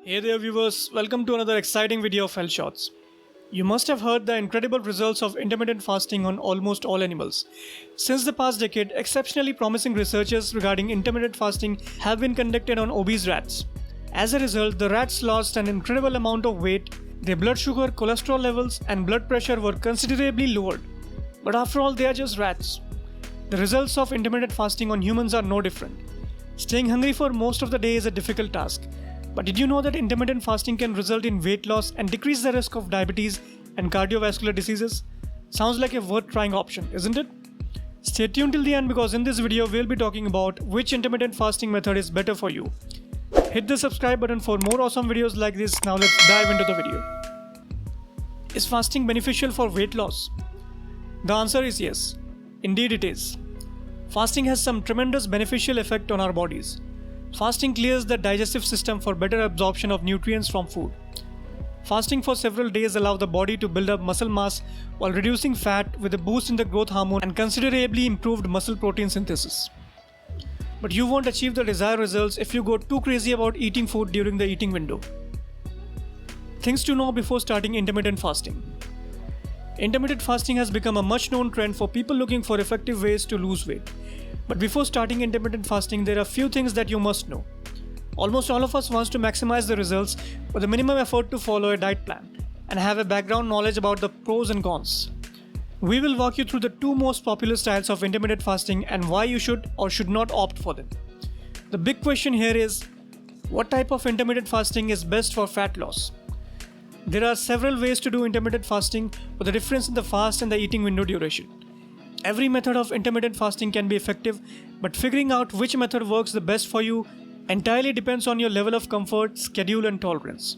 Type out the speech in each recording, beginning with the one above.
Hey there viewers, welcome to another exciting video of Health Shots. You must have heard the incredible results of intermittent fasting on almost all animals. Since the past decade, exceptionally promising researches regarding intermittent fasting have been conducted on obese rats. As a result, the rats lost an incredible amount of weight, their blood sugar, cholesterol levels and blood pressure were considerably lowered. But after all, they are just rats. The results of intermittent fasting on humans are no different. Staying hungry for most of the day is a difficult task. But did you know that intermittent fasting can result in weight loss and decrease the risk of diabetes and cardiovascular diseases? Sounds like a worth trying option, isn't it? Stay tuned till the end because in this video we'll be talking about which intermittent fasting method is better for you. Hit the subscribe button for more awesome videos like this. Now let's dive into the video. Is fasting beneficial for weight loss? The answer is yes. Indeed it is. Fasting has some tremendous beneficial effect on our bodies. Fasting clears the digestive system for better absorption of nutrients from food. Fasting for several days allows the body to build up muscle mass while reducing fat with a boost in the growth hormone and considerably improved muscle protein synthesis. But you won't achieve the desired results if you go too crazy about eating food during the eating window. Things to know before starting intermittent fasting. Intermittent fasting has become a much known trend for people looking for effective ways to lose weight. But before starting intermittent fasting, there are a few things that you must know. Almost all of us wants to maximize the results with the minimum effort to follow a diet plan and have a background knowledge about the pros and cons. We will walk you through the two most popular styles of intermittent fasting and why you should or should not opt for them. The big question here is, what type of intermittent fasting is best for fat loss? There are several ways to do intermittent fasting with a difference in the fast and the eating window duration. Every method of intermittent fasting can be effective, but figuring out which method works the best for you entirely depends on your level of comfort, schedule and tolerance.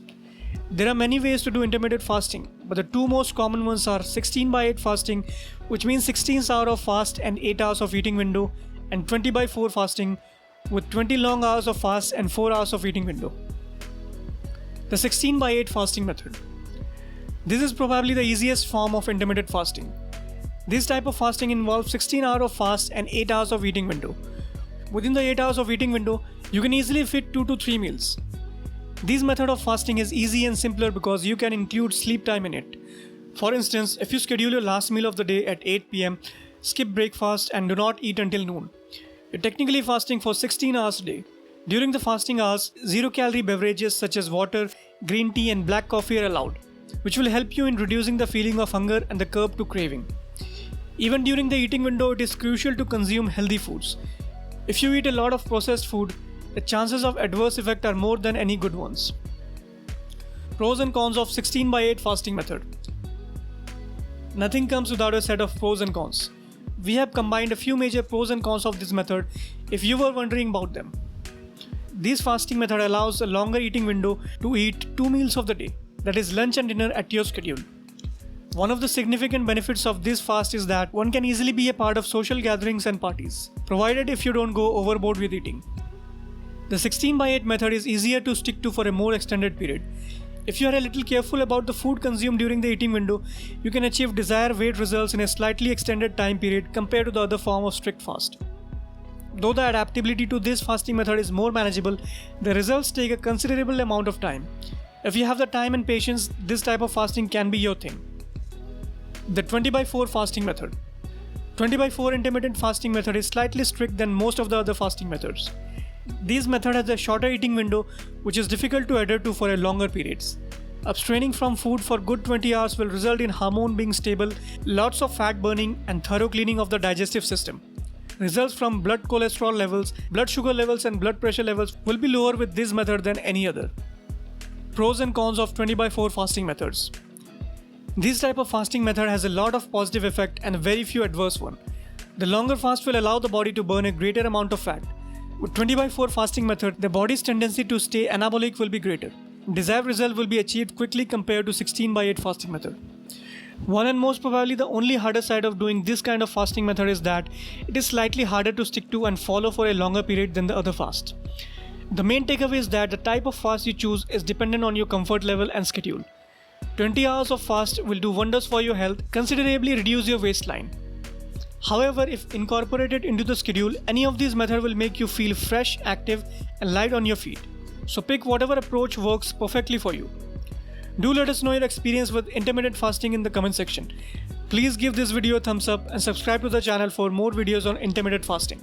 There are many ways to do intermittent fasting, but the two most common ones are 16/8 fasting, which means 16 hours of fast and 8 hours of eating window, and 20/4 fasting with 20 long hours of fast and 4 hours of eating window. The 16/8 fasting method. This is probably the easiest form of intermittent fasting. This type of fasting involves 16 hours of fast and 8 hours of eating window. Within the 8 hours of eating window, you can easily fit 2 to 3 meals. This method of fasting is easy and simpler because you can include sleep time in it. For instance, if you schedule your last meal of the day at 8 p.m., skip breakfast and do not eat until noon, you're technically fasting for 16 hours a day. During the fasting hours, 0-calorie beverages such as water, green tea and black coffee are allowed, which will help you in reducing the feeling of hunger and the curb to craving. Even during the eating window, it is crucial to consume healthy foods. If you eat a lot of processed food, the chances of adverse effect are more than any good ones. Pros and cons of 16/8 fasting method. Nothing comes without a set of pros and cons. We have combined a few major pros and cons of this method if you were wondering about them. This fasting method allows a longer eating window to eat 2 meals of the day, that is lunch and dinner at your schedule. One of the significant benefits of this fast is that one can easily be a part of social gatherings and parties, provided if you don't go overboard with eating. The 16/8 method is easier to stick to for a more extended period. If you are a little careful about the food consumed during the eating window, you can achieve desired weight results in a slightly extended time period compared to the other form of strict fast. Though the adaptability to this fasting method is more manageable, the results take a considerable amount of time. If you have the time and patience, this type of fasting can be your thing. The 20/4 fasting method. 20/4 intermittent fasting method is slightly strict than most of the other fasting methods. This method has a shorter eating window which is difficult to adhere to for a longer periods. Abstaining from food for good 20 hours will result in hormone being stable, lots of fat burning and thorough cleaning of the digestive system. Results from blood cholesterol levels, blood sugar levels and blood pressure levels will be lower with this method than any other. Pros and cons of 20/4 fasting methods. This type of fasting method has a lot of positive effect and very few adverse one. The longer fast will allow the body to burn a greater amount of fat. With 20/4 fasting method, the body's tendency to stay anabolic will be greater. Desired result will be achieved quickly compared to 16/8 fasting method. One and most probably the only harder side of doing this kind of fasting method is that it is slightly harder to stick to and follow for a longer period than the other fast. The main takeaway is that the type of fast you choose is dependent on your comfort level and schedule. 20 hours of fast will do wonders for your health, considerably reduce your waistline. However, if incorporated into the schedule, any of these methods will make you feel fresh, active and light on your feet. So pick whatever approach works perfectly for you. Do let us know your experience with intermittent fasting in the comment section. Please give this video a thumbs up and subscribe to the channel for more videos on intermittent fasting.